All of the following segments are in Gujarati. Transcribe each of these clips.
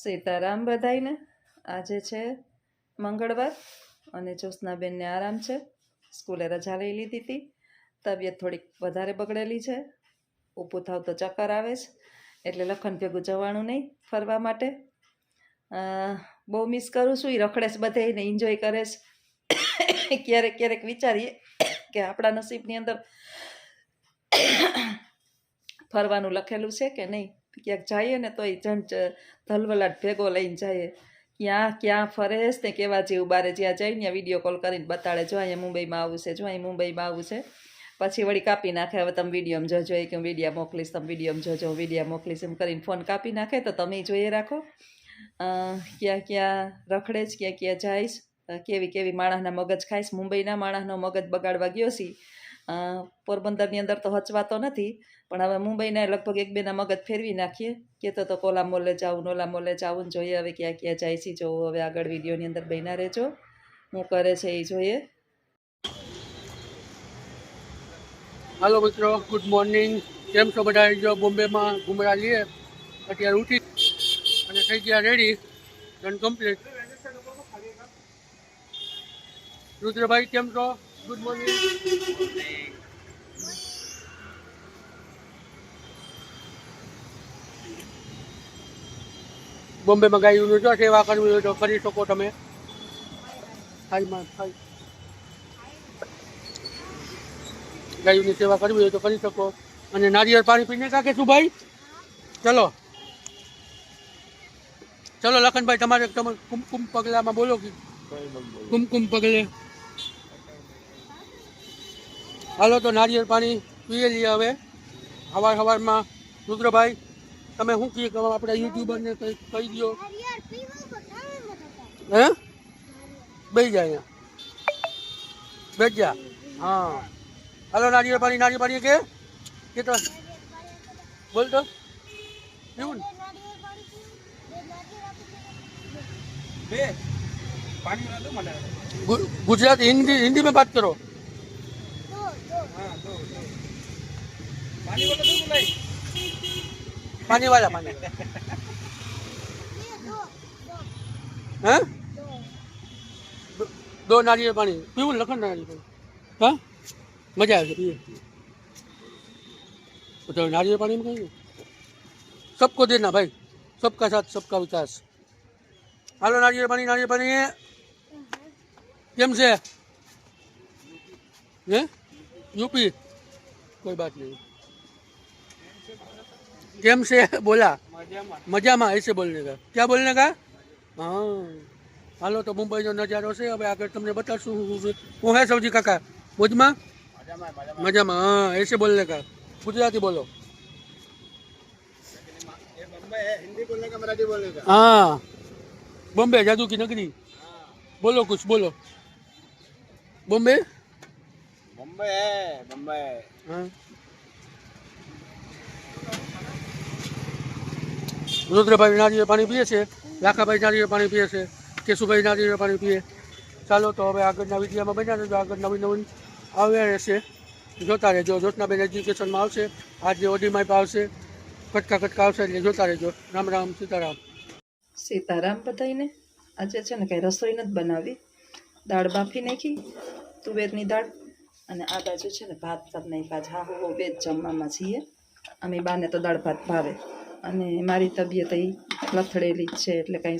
સીતારામ બધાઈને. આજે છે મંગળવાર અને જ્યોત્સનાબેનને આરામ છે. સ્કૂલે રજા લઈ લીધી હતી. તબિયત થોડીક વધારે બગડેલી છે. ઊભું થાવ તો ચક્કર આવે છે, એટલે લખન ભેગું જવાનું નહીં ફરવા માટે. બહુ મિસ કરું છું. એ રખડે છે બધે, એન્જોય કરે છે. ક્યારેક ક્યારેક વિચારીએ કે આપણા નસીબની અંદર ફરવાનું લખેલું છે કે નહીં. ક્યાંક જઈએ ને તો એ ધલવલાટ ભેગો લઈને જઈએ. ક્યાં ફરે છે ને કેવા જેવું બારે જ્યાં જઈને ત્યાં વિડીયો કોલ કરીને બતાડે, જો અહીંયા મુંબઈમાં આવું છે, જો અહીં મુંબઈમાં આવું છે. પછી વળી કાપી નાખે, હવે તમે વિડીયોમાં જોજો, એ કે હું વિડીયો મોકલીશ, તમે વિડીયોમાં જોજો, હું વિડીયો મોકલીશ, એમ કરીને ફોન કાપી નાખે. તો તમે જોઈએ રાખો ક્યાં ક્યાં રખડે છે, ક્યાં ક્યાં જઈશ, કેવી કેવી માણસના મગજ ખાઈશ. મુંબઈના માણસનો મગજ બગાડવા ગયો છે. પોરબંદરની અંદર તો હચવાતો નથી, પણ હવે મુંબઈના લગભગ એક બેના મગજ ફેરવી નાખીએ. કહેતો તો કોલા મોલે જાવું, નોલા મોલે જાવું. જોઈએ હવે ક્યાં ક્યાં જાય છે. જોવો હવે આગળ વિડીયોની અંદર બન્યા રહેજો, હું કરે છે એ જોઈએ. હાલો મિત્રો, ગુડ મોર્નિંગ. કેમ છો બધા? જો બોમ્બેમાં ઘુમરા લઈએ, અત્યારે ઉઠી અને થઈ ગયા રેડી, ડન કમ્પ્લીટ. રુદ્રભાઈ કેમ છો? Good morning. બોમ્બેમાં ગાયોનું જો સેવા કરવી હોય તો કરી શકો તમે. ગાયોની સેવા કરવી હોય તો કરી શકો. અને નારિયેળ પાણી પીને કાકે શું ભાઈ? ચલો ચલો લખનભાઈ, તમારે કુમકુમ પગલામાં બોલો કે કુમકુમ પગલે. હાલો તો નારિયેળ પાણી પીએ લઈએ હવે સવારમાં. રુદ્રભાઈ તમે શું કહીએ કે આપણે યુટ્યુબરને કંઈક કહી દો. હે બેસી જાય બેસજા. હા હાલો નારિયેળ પાણી કે તો બોલ તો એવું गुजरात हिंदी हिंदी में बात करो. पानी वाला पानी हैं? दो नारियल पानी पीવું લખન નારિયેળ પાણી. હા મજા આવે છે. तो नारियल पानी में कहीं सबको देना भाई, सबका साथ सबका विकास. हालो नारियल पानी केम से यूपी कोई बात नहीं. केम से बोला मजा में ऐसे बोलने का. क्या बोलने का? हाँ हालो तो मुंबई जो नजारो से अब आगे तुमने बताशू હું હે સૌજી કાકા મોજમાં મજામાં. हाँ ऐसे बोलने का. गुजराती बोलो. हिंदी बोलने का, मराठी बोलने का. हाँ बॉम्बे जादू की नगरी. बोलो कुछ बोलो. बॉम्बे बॉम्बे है बॉम्बे. हाँ रुद्रभाई नारिયેળ પાણી પીએ છે, લાખાભાઈ નારિયેળ પાણી પીએ છે, કેશુભાઈ નારિયેળ પાણી પીએ. ચાલો તો હવે આગળના વિડીયોમાં બન્યા રહેજો. આગળ નવીન આવ્યા રહેશે, જોતા રહેજો. જ્યોત્સનાબેન એજ્યુકેશનમાં આવશે, આજે ઓડીમાં આવશે, કટકા આવશે એટલે જોતા રહેજો. રામ રામ, સીતારામ. સીતારામ બધાઈને. આજે છે ને કંઈ રસોઈ નથી બનાવી. દાળ બાફી નાખી, તુવેરની દાળ. અને આ બાજુ છે ને ભાત કરી નાખ્યા. હા હું બે જ જમવામાં છીએ. અમે બાને તો દાળ ભાત ભાવે, અને મારી તબિયત એ લથડેલી જ છે, એટલે કંઈ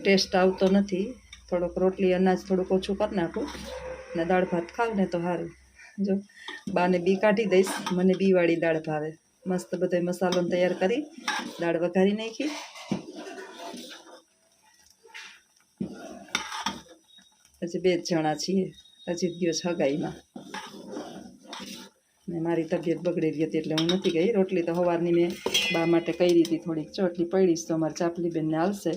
ટેસ્ટ આવતો નથી. થોડોક રોટલી અનાજ થોડુંક ઓછું કરી નાખું ને દાળ ભાત ખાવ ને તો સારું. જો બાને બી કાઢી દઈશ, મને બીવાળી દાળ ભાવે. મસ્ત બધો મસાલો તૈયાર કરી દાળ વઘારી નાખી. હજી બે જ જણા છીએ, હજી ગયો હગાઈમાં. ને મારી તબિયત બગડેલી હતી એટલે હું નથી ગઈ. રોટલી તો સવારની મેં બા માટે કરી હતી થોડીક, ચોટલી પડીશ તો અમારે ચાપલીબેનને હાલશે.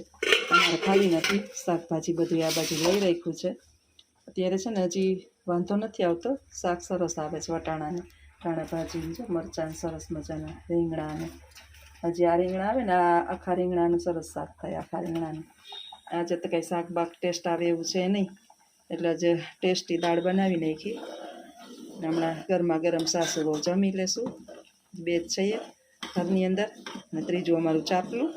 અમારે ખાલી નથી. શાકભાજી બધું આ બાજુ લઈ રાખ્યું છે. અત્યારે છે ને હજી વાંધો નથી આવતો. શાક સરસ આવે છે, વટાણાને ટાણા ભાજી, જો મરચાં સરસ મજાના, રીંગણાને. હજી આ રીંગણા આવે ને, આ આખા રીંગણાનું સરસ શાક થાય. આખા રીંગણાનું આજે તો કંઈ શાક બાક ટેસ્ટ આવે એવું છે નહીં, એટલે જે ટેસ્ટી દાળ બનાવી નાખી. હમણાં ગરમા ગરમ સાસુરો જમી લેશું. બે જ છીએ ઘરની અંદર, અને ત્રીજું અમારું ચાપલું.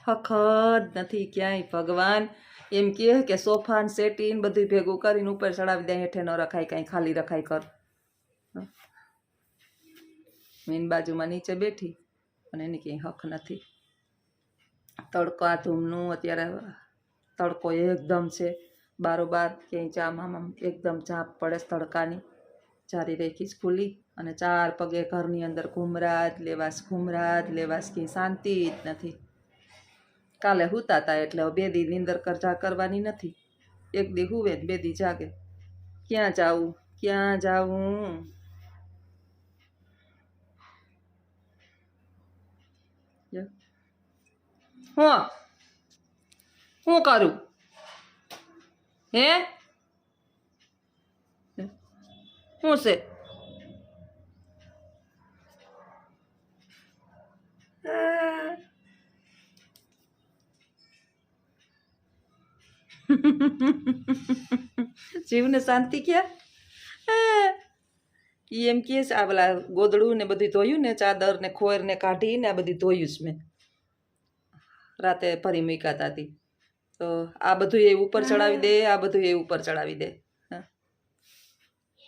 હખત નથી ક્યાંય ભગવાન. એમ કહે કે સોફા ને સેટી ને બધું ભેગું કરીને ઉપર ચડાવી દે, હેઠે ન રખાય, કાંઈ ખાલી રખાય કર. મેન બાજુમાં નીચે બેઠી અને એની ક્યાંય હક નથી. તડકો આ ધૂમનું અત્યારે તડકો એકદમ છે, બારોબાર ક્યાંય ચામ આમ એકદમ ચાપ પડે તડકાની. ચારી રેખી જ ખુલ્લી અને 4 પગે ઘરની અંદર ઘુમરા જ લેવાસ, ઘુમરા જ લેવાસ, ક્યાંય શાંતિ જ નથી. કાલે હુતા હતા એટલે 2 દી નીંદર કરવાની નથી. 1 દી હુવે 2 દી જાગે. ક્યાં જાવું, ક્યાં જાવું? હું કરું હે? શું છે? જીવને શાંતિ ક્યાં? એમ કહે છે આ પેલા ગોદડું ને બધું ધોયું ને, ચાદર ને ખોર ને કાઢીને આ બધું ધોયું જ મેં રાતે ફરી મૂકાતા હતી. તો આ બધું એ ઉપર ચડાવી દે, આ બધું એ ઉપર ચડાવી દે.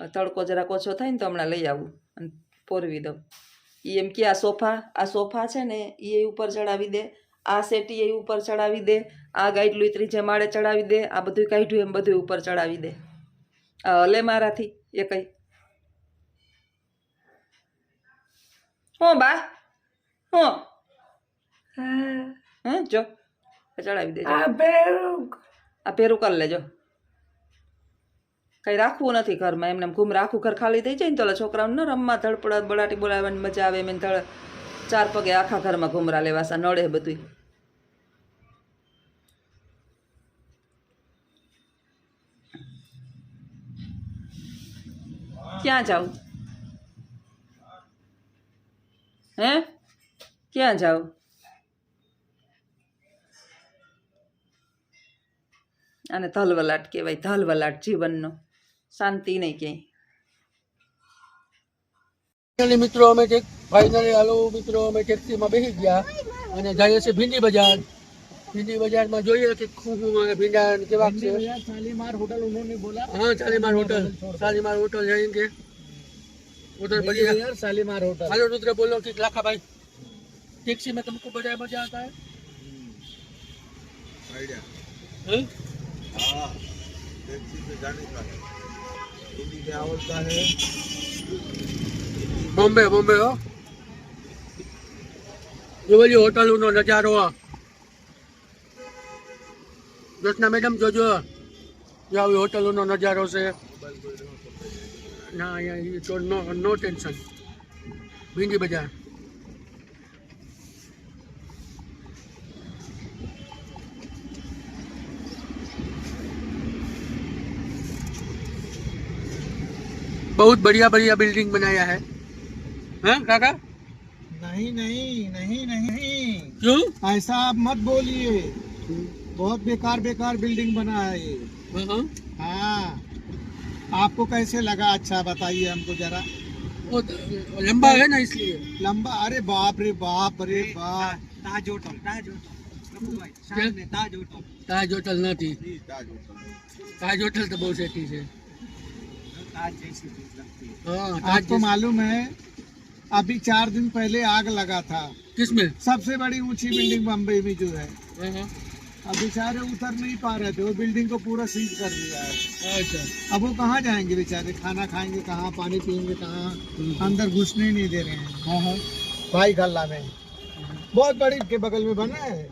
તડકો જરાક ઓછો થાય ને તો હમણાં લઈ આવું અને પોરવી દઉં. એમ કે આ સોફા છે ને એ ઉપર ચડાવી દે, આ સેટી એ ઉપર ચડાવી દે, આ ગાઈડલું 3 માળે ચડાવી દે, આ બધું કાઢ્યું એમ બધું ઉપર ચડાવી દે. હલે મારાથી એ કઈ હું બા હું હે જો ચડાવી દેજો. આ પેરું કરી લેજો. કઈ રાખવું નથી ઘરમાં, એમને ઘૂમ રાખવું, ઘર ખાલી થઈ જાય ને તો છોકરાઓને ન રમવા ધડપડ બળાટી બોલાવવાની મજા આવે. એમ 4 પગે આખા ઘરમાં ઘૂમરા લેવાસા નડે બધું. ક્યાં જાઉં હે? ક્યાં જાઉં? આને ધલવલાટ કહેવાય, ધલવલાટ જીવનનો. શાંતિ નહીં ક્યાંય. મિત્રો અમે ફાઇનલી હાલો મિત્રો અમે ટેક્સીમાં બેસી ગયા અને જઈએ છીએ ભીંડી બજાર. ભીંડી બજારમાં જોઈએ કે ખૂબ ભીંડા કેવા છે. शालीमार होटल उन्होंने बोला. हाँ शालीमार होटल जाएंगे उधर बढ़िया यार शालीमार होटल. हेलो रुद्र बोलो कि लाखा भाई टैक्सी में तुमको बड़ा मजा आता है? आइडिया हाँ टैक्सी से जाने का हिंदी में आवड़ता है. बॉम्बे हो ये वाली होटल નો નજારો. જોશના મેડમ જોજો આવી હોટલોનો નજારો છે. ના અહીંયા તો નો ટેન્શન. ભીંડી બજાર बहुत बढ़िया बिल्डिंग बनाया है. हाँ काका? नहीं क्यों ऐसा आप मत बोलिए. बहुत बेकार बिल्डिंग बना है ये. हाँ आपको कैसे लगा? अच्छा बताइए हमको जरा. वो लंबा है ना इसलिए. लंबा? अरे बाप रे बाप. ताज होटल ताज होटल નથી. ताज होटल तो बहुत सेठी है. आपको मालूम है अभी 4 दिन पहले आग लगा था. किसमें? सबसे बड़ी ऊंची बिल्डिंग बम्बई में जो है. अब बेचारे उतर नहीं पा रहे थे, वो बिल्डिंग को पूरा सीज कर दिया है. अच्छा अब वो कहाँ जाएंगे बेचारे? खाना खाएंगे कहाँ? पानी पियेंगे कहाँ? अंदर घुसने ही नहीं दे रहे हैं. भाई गल्ला में बहुत बड़ी के बगल में बना है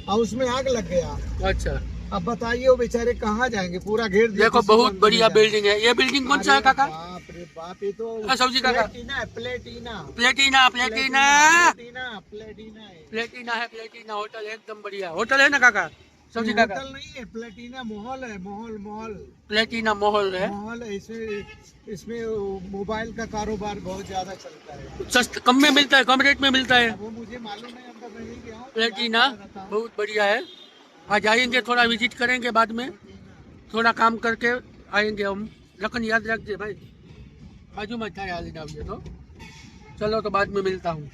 और उसमें आग लग गया. अच्छा अब बताइए वो बेचारे कहाँ जाएंगे? पूरा घेर दिया. देखो बहुत बढ़िया बिल्डिंग है. ये बिल्डिंग कौन सा है काका? बाप रे बाप. ये तो सब्जी काका प्लेटीना प्लेटीना है. प्लेटीना होटल एकदम बढ़िया होटल है ना काका? सब्जी काका होटल नहीं है, प्लेटीना मॉल है. मॉल प्लेटीना मॉल है. मॉल है. इसमें मोबाइल का कारोबार बहुत ज्यादा चलता है. सस्ता कम में मिलता है, कम रेट में मिलता है. वो मुझे मालूम है, अंदर नहीं गया हूं. प्लेटीना बहुत बढ़िया है. आज आएंगे, थोड़ा विजिट करेंगे, बाद में थोड़ा काम करके आएंगे हम. लखन याद रखिए भाई, बाजू में था याद तो. चलो तो बाद में मिलता हूँ.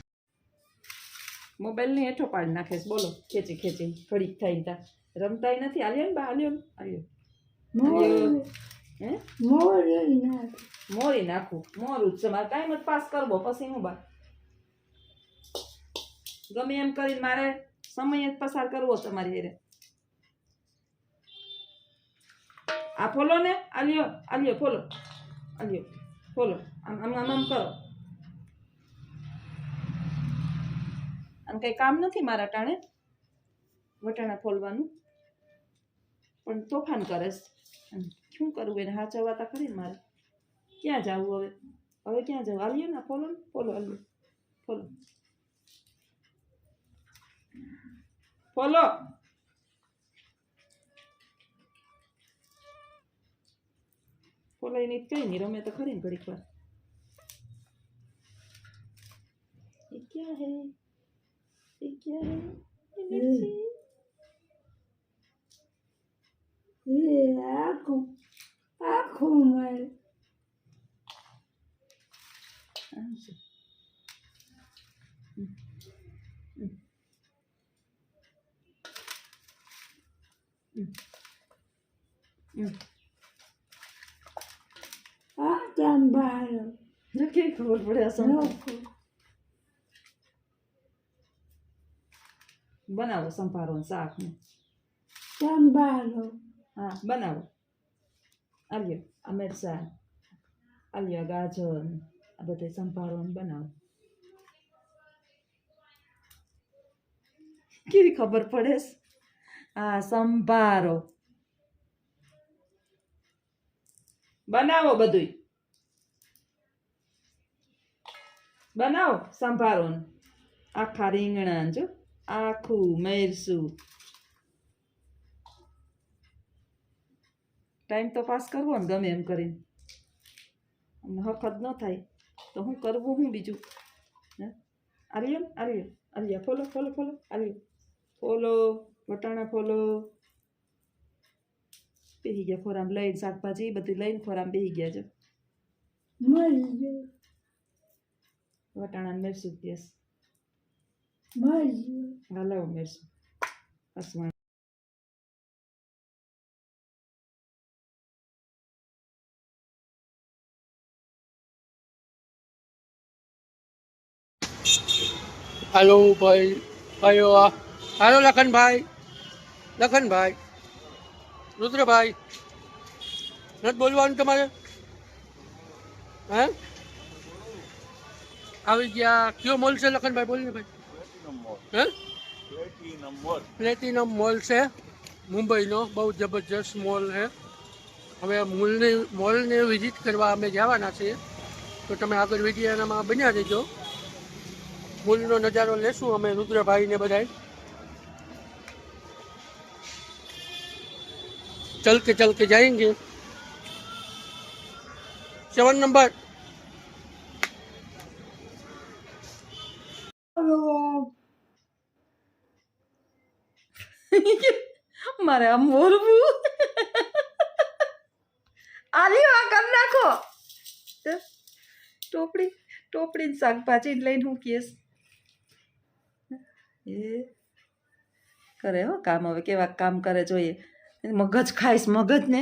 મોબાઈલને હેઠો પાડી નાખે છે બોલો ખેંચી ખેંચી ઘડીક થાય તા રમતાય નથી આલ્યો ને બા આલ્યો હે મોરી નાખું મોરું જ છે મારે ટાઈમ જ પાસ કરવો પછી હું બા ગમે એમ કરીને મારે સમય જ પસાર કરવો તમારી હારે આ ફોલો ને આલ્યો ફોલો ફોલો આમ આમ આમ આમ કરો આમ કંઈ કામ નથી મારા ટાણે વટાણા ફોલવાનું પણ તોફાન કરે શું કરવું એને હાચવવા તા ખરી ને મારે ક્યાં જવું હવે ક્યાં જવું આલ્યો ને ફોલો આલ્યો ફોલો ફોલાઈ નહીં કઈ નહીં રમે તો ખરી ને ઘડીક વાર ये क्या है આખું મારે આ ચાંબારો નક્કી ખબર પડે અસમ બનાવો સંભારો ને શાક ને ચાંબારો હા બનાવો આલ્યો આ મરચાં આલ્યો ગાજર ને આ બધે સંભારો ને બનાવો કેવી ખબર પડે આ સંભારો બનાવો બધુંય બનાવો સંભારો ને આખા રીંગણા જો આખું મરચું ટાઈમ તો પાસ કરવો ને ગમે એમ કરીને અમને હખત ન થાય તો હું કરવું હું બીજું હે આલ્યો ફોલો ફોલો વટાણા ફોલો બેસી ગયા ખોરામ લઈને શાકભાજી બધું લઈને ખોરામ બેસી ગયા છે મરી ગયો વટાણા મરચું પીસ મરી ગયો હલાવો મરચું અસમાં હાલો ભાઈ ભાઈઓ હાલો લખનભાઈ રુદ્રભાઈ નથી બોલવાનું તમારે હે આવી ગયા કયો મોલ છે લખનભાઈ બોલીને ભાઈ હે પ્લેટિનમ મોલ છે મુંબઈનો બહુ જબરજસ્ત મોલ છે હવે મોલને વિઝિટ કરવા અમે જવાના છીએ તો તમે આગળ વિડીયોમાં બન્યા રહેજો મોલનો નજારો લેશું અમે રુદ્રભાઈને બધાય चल के जाएंगे 7 नंबर મારે આમ બોલવું આલ્યો આ કરી નાખો ટોપડી શાકભાજી લઈને હું કેસ એ કરે હો કામ હવે કેવા કામ કરે જોઈએ મગજ ખાઈશ મગજને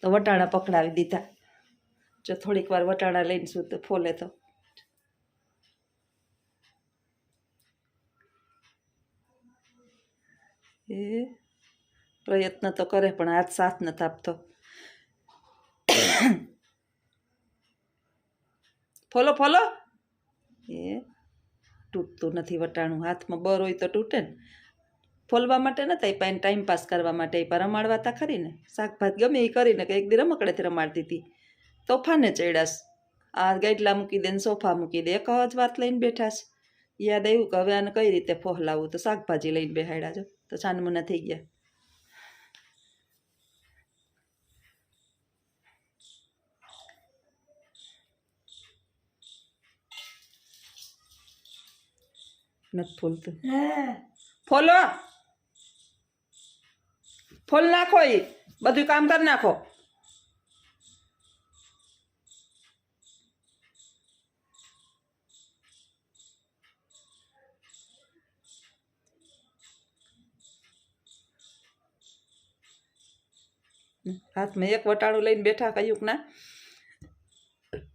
તો વટાણા પકડાવી દીધા જો થોડીક વાર વટાણા લઈને શું તો ફોલે તો એ પ્રયત્ન તો કરે પણ હાથ સાથ નથી આપતો ફોલો એ તૂટતું નથી વટાણું હાથમાં બર હોય તો તૂટે ને ફોલવા માટે નથી પણ ટાઈમ પાસ કરવા માટે પણ રમાડવા તા ખરી ને શાકભાજી ગમે એ કરીને કે એક દી રમકડેથી રમાડતી હતી તોફાને ચડ્યાસ આ ગાઈડલા મૂકી દે ને સોફા મૂકી દે એક જ વાત લઈને બેઠા છે યાદ આવ્યું કે હવે આને કઈ રીતે ફોહલાવું તો શાકભાજી લઈને બેહાડ્યા જો તો છાનમુના થઈ ગયા નથી ફૂલતું ફોલ નાખો એ બધું કામ કરી નાખો હાથમાં એક વટાણું લઈને બેઠા કયું ના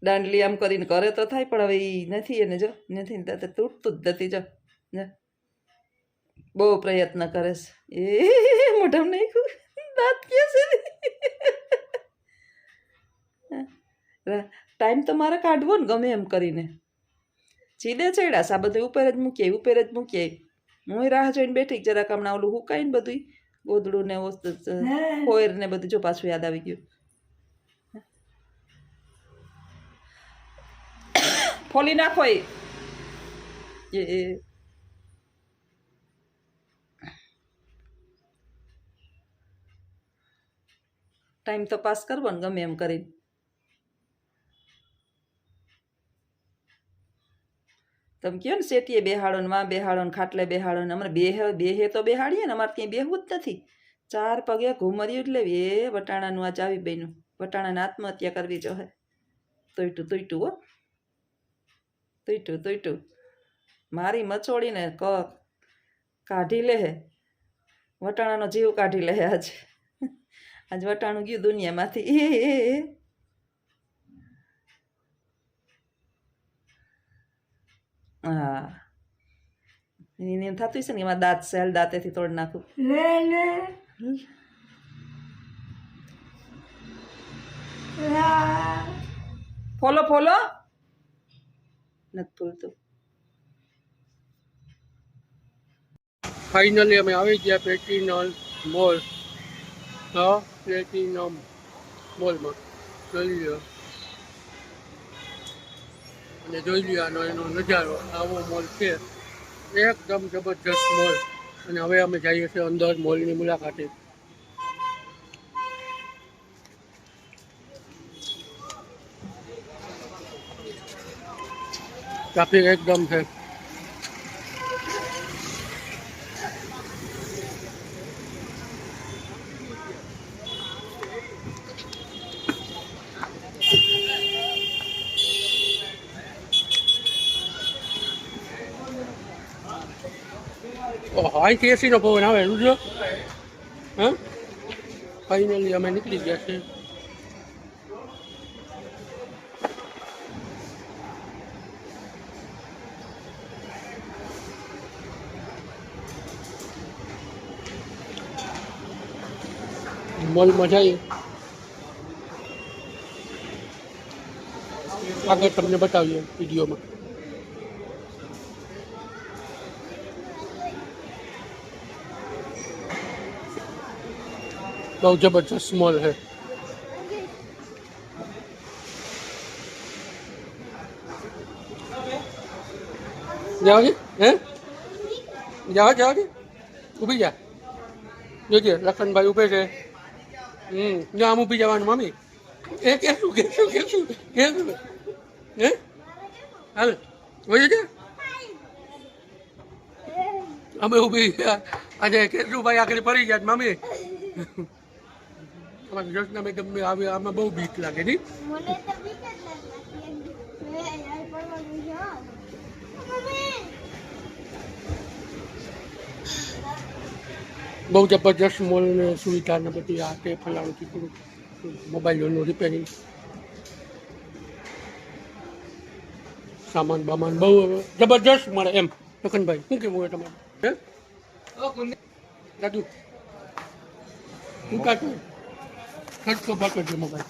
દાંડલી આમ કરીને કરે તો થાય પણ હવે એ નથી એને જો નથી ને તો તૂટતું જ નથી જો બહુ પ્રયત્ન કરે છે એ મોઢામાં નાખ્યું દાંત કે છે ટાઈમ તો મારે કાઢવો ને ગમે એમ કરીને ચીડે ચડ્યા આ બધું ઉપર જ મૂકીએ હું રાહ જોઈને બેઠી જરાક હમણાં ઓલું હુકાય ને બધું ગોદડું ને ખોર ને બધું જો પાછું યાદ આવી ગયું ફોલી નાખો એ ટાઈમ તો પાસ કરવો ને ગમે એમ કરીને તમે કહો ને શેટીએ બેહાડો ને માં બેહાડો ને ખાટલે બેહાડો ને અમારે બેહે તો બેહાડીએ ને અમારે ત્યાં બેહવું જ નથી 4 પગે ઘુમર્યું જ લેવી એ વટાણાનું આ ચાવી બન્યું વટાણાને આત્મહત્યા કરવી જો હે તોયટું હો તોયટું મારી મચોડીને કાઢી લે હે વટાણાનો જીવ કાઢી લે આજ વટાણું ગયું દુનિયામાંથી હા એને એમ થતું છે ને એમાં દાંત સેલ દાંતેથી તોડી નાખું ફોલો નથી ભૂલતું ફાઇનલી અમે આવી ગયા પ્લેટિનમ મોલ પ્લેટિનમ મોલમાં જોઈ લ્યો અને જોઈ લ્યો આનો એનો નજારો આવો મોલ છે એકદમ જબરજસ્ત મોલ અને હવે અમે જઈએ છીએ અંદર મોલની મુલાકાતે ટ્રાફિક એકદમ છે અહીંથી એસીનો પવન આવે રૂજો હા ફાઇનલી અમે નીકળી ગયા છીએ મોલમાં જઈએ આગળ તમને બતાવીએ વિડીયોમાં બહુ જબરજસ્ત મોલ है जाओगे हैं जाओगे ઊભી જા જોજે લખનભાઈ ઊભે છે આમ ઊભી જવાનું મમ્મી એ કેશું હે હાલ જોજે છે અમે ઊભી આજે કેશુભાઈ આગળ પડી ગયા મમ્મી અમારી યોજના મેં ગમે આવે આમાં બહુ બીક લાગે નહીં બહુ જબરજસ્ત મોલ ને સુવિધા ને બધી આ તે ફલાણું ચીકણું મોબાઈલોનું રિપેરિંગ સામાન બામાન બહુ જબરજસ્ત મળે એમ લખનભાઈ શું કેવું હોય તમારે હે દાદુ શું કાઢું ખર્ચો બાકો છે મોબાઈલ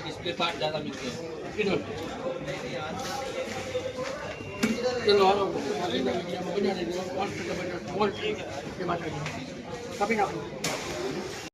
डिस्प्ले पार्ट ज़्यादा मिलते हैं चलो हालो आगे ना वीडियो में बना देंगे और कभी ना